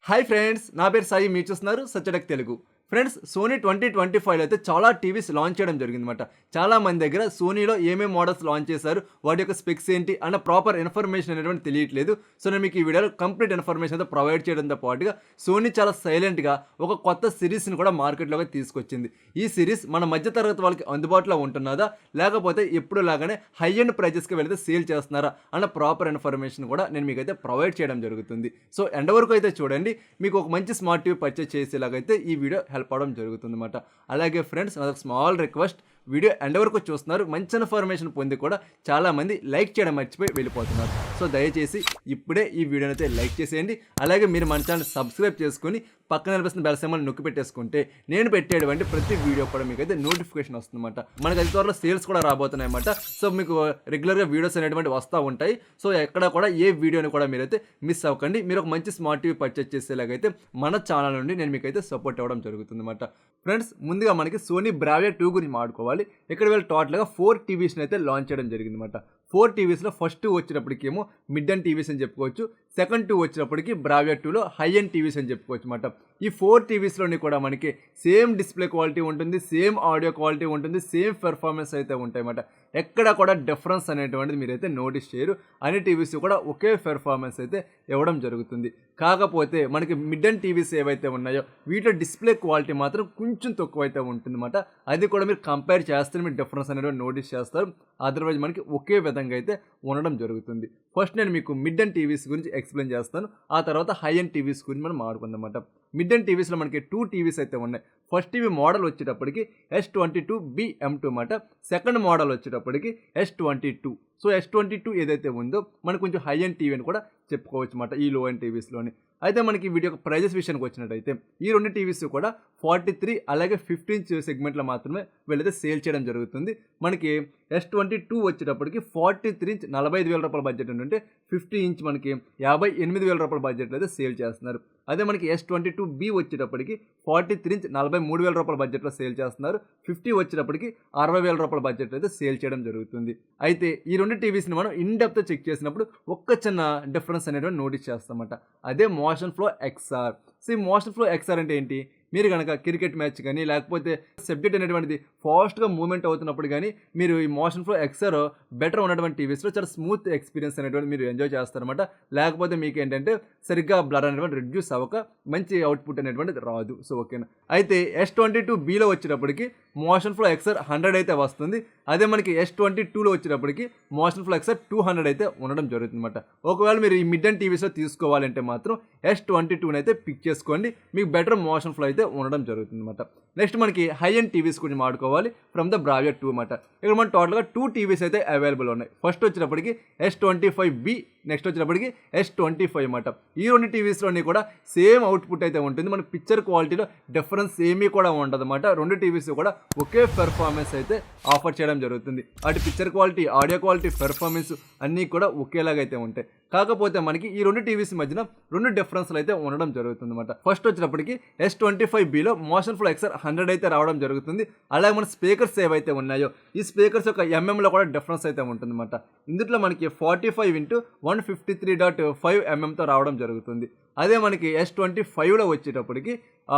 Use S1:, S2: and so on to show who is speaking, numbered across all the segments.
S1: Hi friends, నా పేరు సాయి. మీరు చూస్తున్నారు సచ్చడక్ తెలుగు. ఫ్రెండ్స్, సోనీ 2025లో అయితే చాలా టీవీస్ లాంచ్ చేయడం జరిగిందన్నమాట. చాలా మంది దగ్గర సోనీలో ఏమేమి మోడల్స్ లాంచ్ చేశారు, వాటి యొక్క స్పెక్స్ ఏంటి అన్న ప్రాపర్ ఇన్ఫర్మేషన్ అనేటువంటి తెలియట్లేదు. సో నేను మీకు ఈ వీడియోలో కంప్లీట్ ఇన్ఫర్మేషన్ అయితే ప్రొవైడ్ చేయడంతో పాటుగా సోనీ చాలా సైలెంట్గా ఒక కొత్త సిరీస్ని కూడా మార్కెట్లోకి తీసుకొచ్చింది. ఈ సిరీస్ మన మధ్యతరగతి వాళ్ళకి అందుబాటులో ఉంటున్నదా, లేకపోతే ఎప్పుడు లాగానే హై ఎండ్ ప్రైజెస్కి వెళితే సేల్ చేస్తున్నారా అన్న ప్రాపర్ ఇన్ఫర్మేషన్ కూడా నేను మీకైతే ప్రొవైడ్ చేయడం జరుగుతుంది. సో ఎండ్ వరకు అయితే చూడండి. మీకు ఒక మంచి స్మార్ట్ టీవీ పర్చేస్ చేసేలాగైతే ఈ వీడియో హెల్ప్ అవడం జరుగుతుందన్నమాట. అలాగే ఫ్రెండ్స్, నాదొక స్మాల్ రిక్వెస్ట్, వీడియో ఎండ్ వరకు చూస్తున్నారు, మంచి ఇన్ఫర్మేషన్ పొంది కూడా చాలామంది లైక్ చేయడం మర్చిపోయి వెళ్ళిపోతున్నారు. సో దయచేసి ఇప్పుడే ఈ వీడియోని అయితే లైక్ చేసేయండి. అలాగే మీరు మన ఛానల్ సబ్స్క్రైబ్ చేసుకొని పక్కన కనిపిస్తున్న బెల్ సింబల్ నొక్కి పెట్టేసుకుంటే నేను పెట్టేటువంటి ప్రతి వీడియో కూడా మీకు అయితే నోటిఫికేషన్ వస్తుందన్నమాట. మనకి అతి త్వరలో సేల్స్ కూడా రాబోతున్నాయి అన్నమాట. సో మీకు రెగ్యులర్గా వీడియోస్ అనేటువంటి వస్తూ ఉంటాయి. సో ఎక్కడ కూడా ఏ వీడియోని కూడా మీరైతే మిస్ అవ్వకండి. మీరు ఒక మంచి స్మార్ట్ టీవీ పర్చేస్ చేసేలాగైతే మన ఛానల్ నుండి నేను మీకైతే సపోర్ట్ ఇవ్వడం జరుగుతుందన్నమాట. ఫ్రెండ్స్, ముందుగా మనకి సోనీ బ్రావియా 2 గురించి మాట్లాడుకోవాలి. ఇక్కడ వీళ్ళు టోటల్గా 4 టీవీస్ని అయితే లాంచ్ చేయడం జరిగిందన్నమాట. 4 టీవీస్లో ఫస్ట్ 2 వచ్చినప్పటికేమో మిడ్ అండ్ టీవీస్ అని చెప్పుకోవచ్చు. సెకండ్ 2 వచ్చినప్పటికి బ్రావియా 2లో హై అండ్ టీవీస్ అని చెప్పుకోవచ్చు అన్నమాట. ఈ 4 టీవీస్లోని కూడా మనకి సేమ్ డిస్ప్లే క్వాలిటీ ఉంటుంది, సేమ్ ఆడియో క్వాలిటీ ఉంటుంది, సేమ్ పెర్ఫార్మెన్స్ అయితే ఉంటాయి అన్నమాట. ఎక్కడ కూడా డిఫరెన్స్ అనేటువంటిది మీరైతే నోటీస్ చేయరు. అన్ని టీవీస్ కూడా ఒకే పెర్ఫార్మెన్స్ అయితే ఇవ్వడం జరుగుతుంది. కాకపోతే మనకి మిడ్ అండ్ టీవీస్ ఏవైతే ఉన్నాయో వీటిలో డిస్ప్లే క్వాలిటీ మాత్రం కొంచెం తక్కువ అయితే ఉంటుందన్నమాట. అది కూడా మీరు కంపేర్ చేస్తే మీరు డిఫరెన్స్ అనేది నోటీస్ చేస్తారు. అదర్వైజ్ మనకి ఒకే విధంగా అయితే ఉండడం జరుగుతుంది. ఫస్ట్ నేను మీకు మిడ్ అండ్ టీవీస్ గురించి ఎక్స్ప్లెయిన్ చేస్తాను. ఆ తర్వాత హై అండ్ టీవీస్ గురించి మనం మాట్లాడుకుందాం అన్నమాట. మిడ్ అండ్ టీవీస్లో మనకి 2 టీవీస్ అయితే ఉన్నాయి. ఫస్ట్ టీవీ మోడల్ వచ్చేటప్పటికి S22BM2 అన్నమాట. సెకండ్ మోడల్ వచ్చేటప్పటికి S22. సో S22 ఏదైతే ఉందో మనకు కొంచెం హై అండ్ టీవీ అని కూడా చెప్పుకోవచ్చు అన్నమాట ఈ లో అండ్ టీవీస్లోని. అయితే మనకి వీటి యొక్క ప్రైజెస్ విషయానికి వచ్చినట్టయితే ఈ 2 టీవీస్ కూడా 43 అలాగే 15 సెగ్మెంట్లో మాత్రమే వీళ్ళైతే సేల్ చేయడం జరుగుతుంది. మనకి S22 వచ్చేటప్పటికి 43 ఇంచ్ 45,000 రూపాయల బడ్జెట్ ఉంటే 50 ఇంచ్ మనకి 58,000 రూపాయల బడ్జెట్లో అయితే సేల్ చేస్తున్నారు. అదే మనకి S22B వచ్చేటప్పటికి 43 ఇంచ్ 43,000 రూపాయల బడ్జెట్లో సేల్ చేస్తున్నారు. 50 వచ్చేటప్పటికి 60,000 రూపాయల బడ్జెట్లో అయితే సేల్ చేయడం జరుగుతుంది. అయితే ఈ 2 టీవీస్ని మనం ఇన్ డెప్త్ చెక్ చేసినప్పుడు ఒక్క చిన్న డిఫరెన్స్ అనేటువంటి నోటీస్ చేస్తామన్నమాట. అదే మోషన్ ఫ్లో XR. సో ఈ మోషన్ ఫ్లో XR అంటే ఏంటి? మీరు కనుక క్రికెట్ మ్యాచ్ కానీ లేకపోతే సబ్జెక్ట్ అనేటువంటిది ఫాస్ట్గా మూవ్మెంట్ అవుతున్నప్పుడు కానీ మీరు ఈ మోషన్ ఫ్లో XR బెటర్ ఉన్నటువంటి టీవీస్లో చాలా స్మూత్ ఎక్స్పీరియన్స్ అనేటువంటి మీరు ఎంజాయ్ చేస్తారనమాట. లేకపోతే మీకు ఏంటంటే సరిగ్గా బ్లర్ అనేటువంటి రిడ్యూస్ అవ్వక మంచి అవుట్పుట్ అనేటువంటిది రాదు. సో ఓకేనా. అయితే S22Bలో వచ్చేటప్పటికి మోషన్ ఫ్లో XR 100 అయితే వస్తుంది. అదే మనకి S22లో వచ్చేటప్పటికి మోషన్ ఫ్లో XR 200 అయితే ఉండడం జరుగుతుంది అనమాట. ఒకవేళ మీరు ఈ మిడ్ అండ్ టీవీస్లో తీసుకోవాలంటే మాత్రం S22 అయితే పిక్ చేసుకోండి. మీకు బెటర్ మోషన్ ఫ్లో అయితే ఉండడం జరుగుతుంది అనమాట. నెక్స్ట్ మనకి హై అండ్ టీవీస్ గురించి మాట్లాడుకోవాలి ఫ్రమ్ ద బ్రావియా 2 అన్నమాట. ఇక్కడ మన టోటల్గా 2 టీవీస్ అయితే అవైలబుల్ ఉన్నాయి. ఫస్ట్ వచ్చినప్పటికి S25B, నెక్స్ట్ వచ్చినప్పటికి S25 అన్నమాట. ఈ 2 టీవీస్లోని కూడా సేమ్ అవుట్పుట్ అయితే ఉంటుంది. మనకి పిక్చర్ క్వాలిటీలో డిఫరెన్స్ ఏమీ కూడా ఉండదు అన్నమాట. 2 టీవీస్ కూడా ఒకే పెర్ఫార్మెన్స్ అయితే ఆఫర్ చేయడం జరుగుతుంది. అటు picture quality, audio quality, performance అన్నీ కూడా ఒకేలాగా అయితే ఉంటాయి. కాకపోతే మనకి ఈ 2 టీవీస్ మధ్యన 2 డిఫరెన్స్లు అయితే ఉండడం జరుగుతుంది అన్నమాట. ఫస్ట్ వచ్చినప్పటికి S25Bలో మోషన్ ఫ్లో XR 100 అయితే రావడం జరుగుతుంది. అలాగే మన స్పీకర్స్ ఏవైతే ఉన్నాయో ఈ స్పీకర్స్ యొక్క ఎంఎంలో కూడా డిఫరెన్స్ అయితే ఉంటుందన్నమాట. ఇందులో మనకి 45x153.5 ఎంఎంతో రావడం జరుగుతుంది. అదే మనకి S25లో వచ్చేటప్పటికి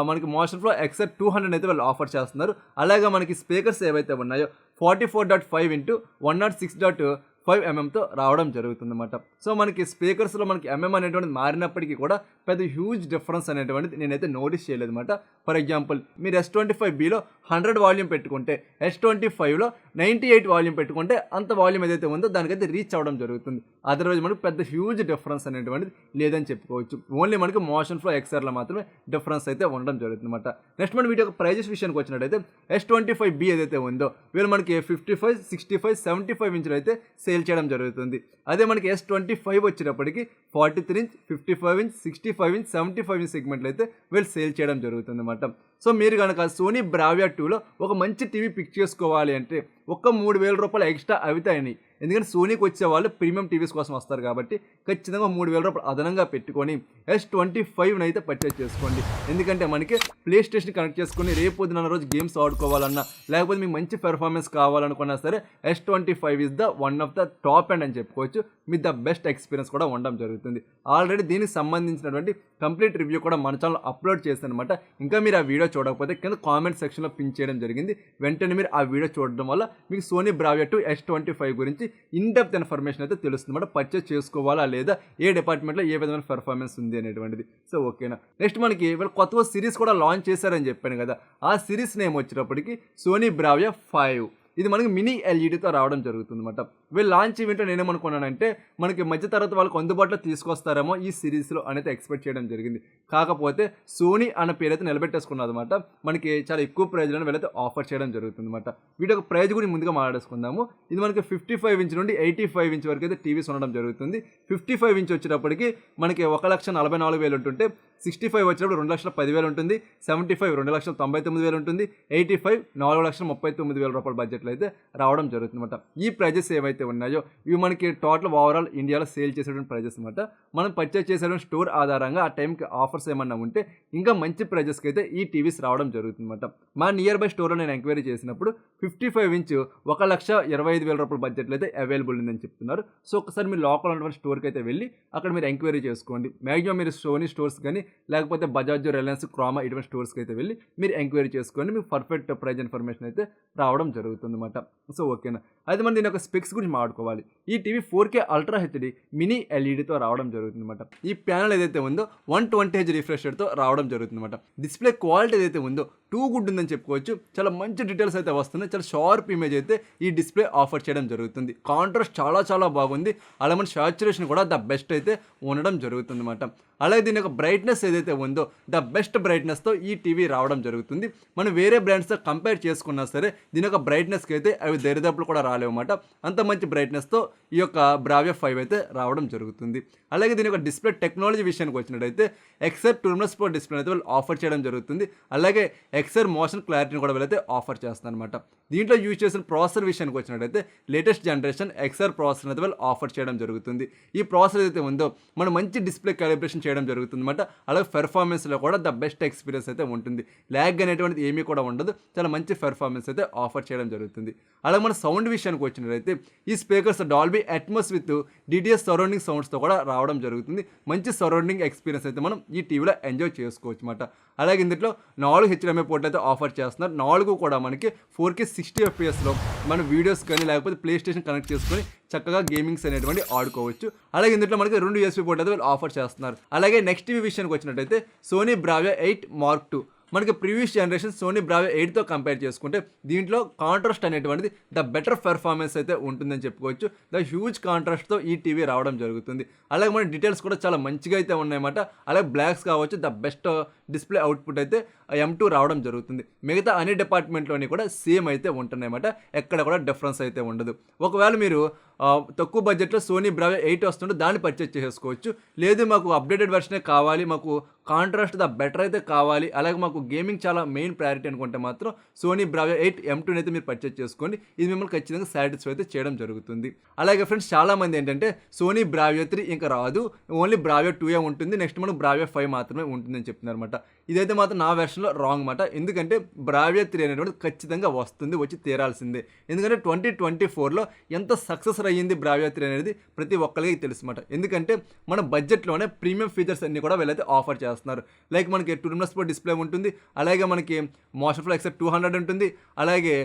S1: మనకి మోషన్ ఫ్లో XR 200 అయితే వాళ్ళు ఆఫర్ చేస్తున్నారు. అలాగే మనకి స్పీకర్స్ ఏవైతే ఉన్నాయో 44.5x106.5 ఎంఎంతో రావడం జరుగుతుందన్నమాట. సో మనకి స్పీకర్స్లో మనకి ఎంఎం అనేటువంటిది మారినప్పటికీ కూడా పెద్ద హ్యూజ్ డిఫరెన్స్ అనేటువంటిది నేనైతే నోటీస్ చేయలేదు అనమాట. ఫర్ ఎగ్జాంపుల్ మీరు S25Bలో 100 వాల్యూమ్ పెట్టుకుంటే S25లో 98 వాల్యూమ్ పెట్టుకుంటే అంత వాల్యూమ్ ఏదైతే ఉందో దానికైతే రీచ్ అవ్వడం జరుగుతుంది. అదర్వైజ్ మనకు పెద్ద హ్యూజ్ డిఫరెన్స్ అనేటువంటిది లేదని చెప్పుకోవచ్చు. ఓన్లీ మనకి మోషన్ ఫ్లో XRలో మాత్రమే డిఫరెన్స్ అయితే ఉండడం జరుగుతుంది అనమాట. నెక్స్ట్ మన వీటి యొక్క ప్రైజెస్ విషయానికి వచ్చినట్టయితే S25B ఏదైతే ఉందో వీళ్ళు మనకి 55, 65, 75 ఇంచులు అయితే సేల్ చేయడం జరుగుతుంది. అదే మనకి S25 వచ్చేటప్పటికి 43 ఇంచ్, 55 ఇంచ్, 65 ఇంచ్, 75 ఇంచ్ సెగ్మెంట్లు అయితే వీళ్ళు సేల్ చేయడం జరుగుతుంది అన్నమాట. సో మీరు కనుక సోనీ బ్రావియా 2లో ఒక మంచి టీవీ పిక్ చేసుకోవాలి అంటే ఒక్క 3,000 రూపాయలు ఎక్స్ట్రా అవుతాయని ఎందుకంటే సోనీకి వచ్చే వాళ్ళు ప్రీమియం టీవీస్ కోసం వస్తారు కాబట్టి ఖచ్చితంగా 3,000 రూపాయలు అదనంగా పెట్టుకొని S25 అయితే పర్చేస్ చేసుకోండి. ఎందుకంటే మనకి ప్లే స్టేషన్ కనెక్ట్ చేసుకొని రేపు పొద్దున రోజు గేమ్స్ ఆడుకోవాలన్నా లేకపోతే మీకు మంచి పెర్ఫార్మెన్స్ కావాలనుకున్నా సరే S25 is the one of the top and అని చెప్పుకోవచ్చు. మీ ద బెస్ట్ ఎక్స్పీరియన్స్ కూడా ఉండడం జరుగుతుంది. ఆల్రెడీ దీనికి సంబంధించినటువంటి కంప్లీట్ రివ్యూ కూడా మన ఛానల్ అప్లోడ్ చేశాను అనమాట. ఇంకా మీరు ఆ వీడియో చూడకపోతే కింద కామెంట్ సెక్షన్లో పిన్ చేయడం జరిగింది. వెంటనే మీరు ఆ వీడియో చూడడం వల్ల మీకు సోనీ బ్రావియా 2 S25 గురించి ఇన్ డెప్త్ ఇన్ఫర్మేషన్ అయితే తెలుస్తుంది అనమాట. పర్చేస్ చేసుకోవాలా లేదా, ఏ డిపార్ట్మెంట్లో ఏ విధమైన పెర్ఫార్మెన్స్ ఉంది అనేటువంటిది. సో ఓకేనా. నెక్స్ట్ మనకి వీళ్ళు కొత్త సిరీస్ కూడా లాంచ్ చేశారని చెప్పాను కదా, ఆ సిరీస్ నేమ్ వచ్చేటప్పటికి సోనీ బ్రావియా 5. ఇది మనకి మినీ ఎల్ఈడితో రావడం జరుగుతుంది అనమాట. వీళ్ళు లాంచ్ ఈవెంట్ నేనేమనుకున్నానంటే మనకి మధ్య తరగతి వాళ్ళకి అందుబాటులో తీసుకొస్తారేమో ఈ సిరీస్లో అనేది ఎక్స్పెక్ట్ చేయడం జరిగింది. కాకపోతే సోనీ అన్న పేరు అయితే నిలబెట్టేసుకున్నది అనమాట. మనకి చాలా ఎక్కువ ప్రైజ్లను వీళ్ళైతే ఆఫర్ చేయడం జరుగుతుంది అనమాట. వీటి యొక్క ప్రైజ్ గురించి ముందుగా మాట్లాడేసుకుందాము. ఇది మనకి 55 ఇంచ్ నుండి 85 ఇంచ్ వరకు అయితే టీవీస్ ఉండడం జరుగుతుంది. 55 ఇంచ్ వచ్చేటప్పటికి మనకి 1,44,000 ఉంటుంటే 65 వచ్చినప్పుడు 2,10,000 ఉంటుంది. 75 2,99,000 ఉంటుంది. 85 4,39,000 రూపాయల బడ్జెట్లో అయితే రావడం జరుగుతుంది అనమాట. ఈ ప్రైజెస్ ఏవైతే ఉన్నాయో ఇవి మనకి టోటల్ ఓవరాల్ ఇండియాలో సేల్ చేసేటువంటి ప్రైజెస్ అనమాట. మనం పర్చేస్ చేసేటువంటి స్టోర్ ఆధారంగా ఆ టైంకి ఆఫర్స్ ఏమన్నా ఉంటే ఇంకా మంచి ప్రైజెస్కి అయితే ఈ టీవీస్ రావడం జరుగుతుంది అనమాట. మా నియర్ బై స్టోర్లో నేను ఎంక్వైరీ చేసినప్పుడు 55 ఇంచ్ 1,25,000 రూపాయల బడ్జెట్లో అయితే అవైలబుల్ ఉందని చెప్తున్నారు. సో ఒకసారి మీరు లోకల్ ఉన్నటువంటి స్టోర్కి అయితే వెళ్ళి అక్కడ మీరు ఎంక్వైరీ చేసుకోండి. మ్యాక్సిమం మీరు సోనీ స్టోర్స్ కానీ లేకపోతే బజాజ్, రిలయన్స్, క్రోమా ఇటువంటి స్టోర్స్కి అయితే వెళ్ళి మీరు ఎంక్వైరీ చేసుకోండి. మీకు పర్ఫెక్ట్ ప్రైజ్ ఇన్ఫర్మేషన్ అయితే రావడం జరుగుతుంది అనమాట. సో ఓకేనా. అయితే మనం దీని యొక్క స్పెక్స్ గురించి మాట్లాడుకోవాలి. ఈ TV 4K ultra HD mini ఎల్ఈడితో రావడం జరుగుతుంది అనమాట. ఈ ప్యానల్ ఏదైతే ఉందో 120Hz రిఫ్రెష్ రేట్తో రావడం జరుగుతుంది అనమాట. డిస్ప్లే క్వాలిటీ ఏదైతే ఉందో టూ గుడ్ ఉందని చెప్పుకోవచ్చు. చాలా మంచి డీటెయిల్స్ అయితే వస్తున్నాయి. చాలా షార్ప్ ఇమేజ్ అయితే ఈ డిస్ప్లే ఆఫర్ చేయడం జరుగుతుంది. కాంట్రాస్ట్ చాలా బాగుంది. అలాగే మన సాచురేషన్ కూడా ద బెస్ట్ అయితే ఉండడం జరుగుతుంది అనమాట. అలాగే దీని యొక్క బ్రైట్నెస్ ఏదైతే ఉందో ద బెస్ట్ బ్రైట్నెస్తో ఈ టీవీ రావడం జరుగుతుంది. మనం వేరే బ్రాండ్స్తో కంపేర్ చేసుకున్నా సరే దీని యొక్క బ్రైట్నెస్కి అయితే అవి దరిదాపులు కూడా రాలేవు అన్నమాట. అంత మంచి బ్రైట్నెస్తో ఈ యొక్క బ్రావియా 5 అయితే రావడం జరుగుతుంది. అలాగే దీని యొక్క డిస్ప్లే టెక్నాలజీ విషయానికి వచ్చినట్టయితే ఎక్సర్ టూర్నస్ ప్రో డిస్ప్లే అయితే వాళ్ళు ఆఫర్ చేయడం జరుగుతుంది. అలాగే ఎక్సర్ మోషన్ క్లారిటీని కూడా వీళ్ళైతే ఆఫర్ చేస్తారు అనమాట. దీంట్లో యూజ్ చేసిన ప్రాసెసర్ విషయానికి వచ్చినట్టయితే లేటెస్ట్ జనరేషన్ ఎక్సర్ ప్రాసెసర్ అయితే వాళ్ళు ఆఫర్ చేయడం జరుగుతుంది. ఈ ప్రాసెసర్ అయితే ఉందో మనం మంచి డిస్ప్లే క్యాలిబ్రేషన్ చేయడం జరుగుతుంది అనమాట. అలాగే పెర్ఫార్మెన్స్లో కూడా ద బెస్ట్ ఎక్స్పీరియన్స్ అయితే ఉంటుంది. ల్యాగ్ అనేటువంటిది ఏమీ కూడా ఉండదు. చాలా మంచి పెర్ఫార్మెన్స్ అయితే ఆఫర్ చేయడం జరుగుతుంది. అలాగే మన సౌండ్ విషయానికి వచ్చినట్టయితే ఈ speakers Dolby Atmos with DTS surrounding సౌండ్స్తో కూడా రావడం జరుగుతుంది. మంచి సరౌండింగ్ ఎక్స్పీరియన్స్ అయితే మనం ఈ టీవీలో ఎంజాయ్ చేసుకోవచ్చు అనమాట. అలాగే ఇందులో 4 HDMI పోర్ట్లు అయితే ఆఫర్ చేస్తున్నారు. 4 కూడా మనకి 4K 60 FPSలో మన వీడియోస్ కానీ లేకపోతే ప్లే స్టేషన్ కనెక్ట్ చేసుకొని చక్కగా గేమింగ్స్ అనేటువంటి ఆడుకోవచ్చు. అలాగే ఇందులో మనకి 2 USB పోర్ట్ అయితే ఆఫర్ చేస్తున్నారు. అలాగే నెక్స్ట్ టీవీ విషయానికి వచ్చినట్టయితే సోనీ బ్రావియా 8 Mark II మనకి ప్రీవియస్ జనరేషన్ సోనీ బ్రావియా 8తో కంపేర్ చేసుకుంటే దీంట్లో కాంట్రాస్ట్ అనేటువంటిది ద బెటర్ పెర్ఫార్మెన్స్ అయితే ఉంటుందని చెప్పుకోవచ్చు. ద హ్యూజ్ కాంట్రాస్ట్తో ఈ టీవీ రావడం జరుగుతుంది. అలాగే మన డీటెయిల్స్ కూడా చాలా మంచిగా అయితే ఉన్నాయన్నమాట. అలాగే బ్లాక్స్ కావచ్చు ద బెస్ట్ డిస్ప్లే అవుట్పుట్ అయితే M2 రావడం జరుగుతుంది. మిగతా అన్ని డిపార్ట్మెంట్లోని కూడా సేమ్ అయితే ఉంటున్నాయన్నమాట. ఎక్కడ కూడా డిఫరెన్స్ అయితే ఉండదు. ఒకవేళ మీరు తక్కువ బడ్జెట్లో సోనీ బ్రావియా 8 వస్తుంటే దాన్ని పర్చేస్ చేసుకోవచ్చు. లేదు మాకు అప్డేటెడ్ వెర్షనే కావాలి, మాకు కాంట్రాస్ట్ ద బెటర్ అయితే కావాలి, అలాగే మాకు గేమింగ్ చాలా మెయిన్ ప్రయారిటీ అనుకుంటే మాత్రం సోనీ బ్రావియా 8 M2 అయితే మీరు పర్చేస్ చేసుకోండి. ఇది మిమ్మల్ని ఖచ్చితంగా సాటిస్ఫై అయితే చేయడం జరుగుతుంది. అలాగే ఫ్రెండ్స్ చాలామంది ఏంటంటే సోనీ బ్రావియా 3 ఇంకా రాదు, ఓన్లీ బ్రావియా 2 ఉంటుంది, నెక్స్ట్ మనకు బ్రావియా 5 మాత్రమే ఉంటుందని చెప్తున్నారు అనమాట. ఇదైతే మాత్రం నా వెర్షన్లో రాంగ్ మాట. ఎందుకంటే బ్రావియా 3 అనేటువంటి ఖచ్చితంగా వచ్చి తీరాల్సిందే. ఎందుకంటే 2024లో ఎంత సక్సెస్ అయ్యింది బ్రావియా 3 అనేది ప్రతి ఒక్కరికి తెలుసు మాట. ఎందుకంటే మన బడ్జెట్లోనే ప్రీమియం ఫీచర్స్ అన్ని కూడా వీళ్ళైతే ఆఫర్ చేస్తున్నారు. లైక్ మనకి టూర్నస్ ప్రో డిస్ప్లే ఉంటుంది, అలాగే మనకి మోషన్ ఫ్లో ఎక్సెప్ట్ 200 ఉంటుంది, అలాగే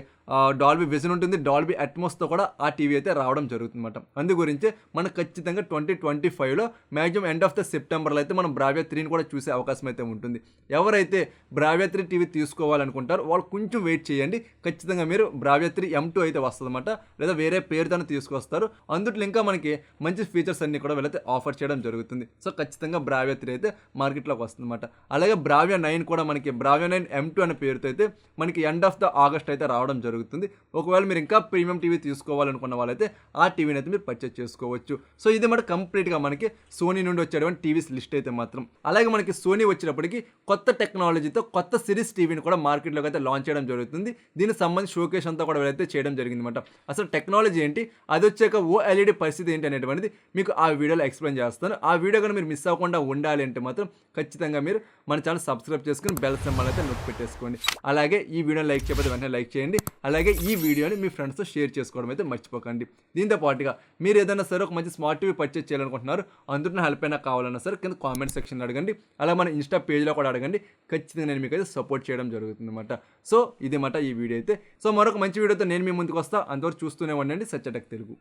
S1: డాల్బీ విజన్ ఉంటుంది, డాల్బీ అట్మాస్తో కూడా ఆ టీవీ అయితే రావడం జరుగుతుంది అనమాట. అందు గురించి మనకు ఖచ్చితంగా 2025లో మ్యాక్సిమం ఎండ్ ఆఫ్ ద సెప్టెంబర్లో అయితే మనం బ్రావియా 3ని కూడా చూసే అవకాశం అయితే ఉంటుంది. ఎవరైతే బ్రావియా 3 టీవీ తీసుకోవాలనుకుంటారో వాళ్ళు కొంచెం వెయిట్ చేయండి. ఖచ్చితంగా మీరు బ్రావియా 3 M2 అయితే వస్తుందన్నమాట, లేదా వేరే పేరుతోనే తీసుకొస్తారు. అందుట్లో ఇంకా మనకి మంచి ఫీచర్స్ అన్ని కూడా వీళ్ళైతే ఆఫర్ చేయడం జరుగుతుంది. సో ఖచ్చితంగా బ్రావియా 3 అయితే మార్కెట్లోకి వస్తుందన్నమాట. అలాగే బ్రావియా 9 కూడా మనకి బ్రావియా 9 M2 అనే పేరుతో అయితే మనకి ఎండ్ ఆఫ్ ద ఆగస్ట్ అయితే రావడం జరుగుతుంది. జరుగుతుంది. ఒకవేళ మీరు ఇంకా ప్రీమియం టీవీ తీసుకోవాలనుకున్న వాళ్ళైతే ఆ టీవీని అయితే మీరు పర్చేజ్ చేసుకోవచ్చు. సో ఇది మన కంప్లీట్గా మనకి సోనీ నుండి వచ్చేటువంటి టీవీస్ లిస్ట్ అయితే మాత్రం. అలాగే మనకి సోనీ వచ్చినప్పటికీ కొత్త టెక్నాలజీతో కొత్త సిరీస్ టీవీని కూడా మార్కెట్లోకి అయితే లాంచ్ చేయడం జరుగుతుంది. దీనికి సంబంధించి షోకేస్ అంతా కూడా వీళ్ళైతే చేయడం జరిగిందన్నమాట. అసలు టెక్నాలజీ ఏంటి, అది వచ్చాక ఓఎల్ఈడి పరిస్థితి ఏంటి అనేటువంటిది మీకు ఆ వీడియోలో ఎక్స్ప్లెయిన్ చేస్తాను. ఆ వీడియో కానీ మీరు మిస్ అవ్వకుండా ఉండాలి అంటే మాత్రం ఖచ్చితంగా మీరు మన ఛానల్ సబ్స్క్రైబ్ చేసుకుని బెల్ సింబల్ అయితే నొక్కి పెట్టేసుకోండి. అలాగే ఈ వీడియోని లైక్ చేయకపోతే వెంటనే లైక్ చేయండి. అలాగే ఈ వీడియోని మీ ఫ్రెండ్స్తో షేర్ చేసుకోవడం అయితే మర్చిపోకండి. దీంతో పాటుగా మీరు ఏదైనా సరే ఒక మంచి స్మార్ట్ టీవీ పర్చేజ్ చేయాలనుకుంటున్నారు, అందులో హెల్ప్ అయినా కావాలన్నా సరే కింద కామెంట్ సెక్షన్లో అడగండి. అలా మన ఇన్స్టా పేజ్లో కూడా అడగండి. ఖచ్చితంగా నేను మీకు అయితే సపోర్ట్ చేయడం జరుగుతుంది అనమాట. సో ఇది మాట ఈ వీడియో అయితే. సో మరొక మంచి వీడియోతో నేను మీ ముందుకు వస్తా. అంతవరకు చూస్తూనే ఉండండి సత్య టెక్ తెలుగు.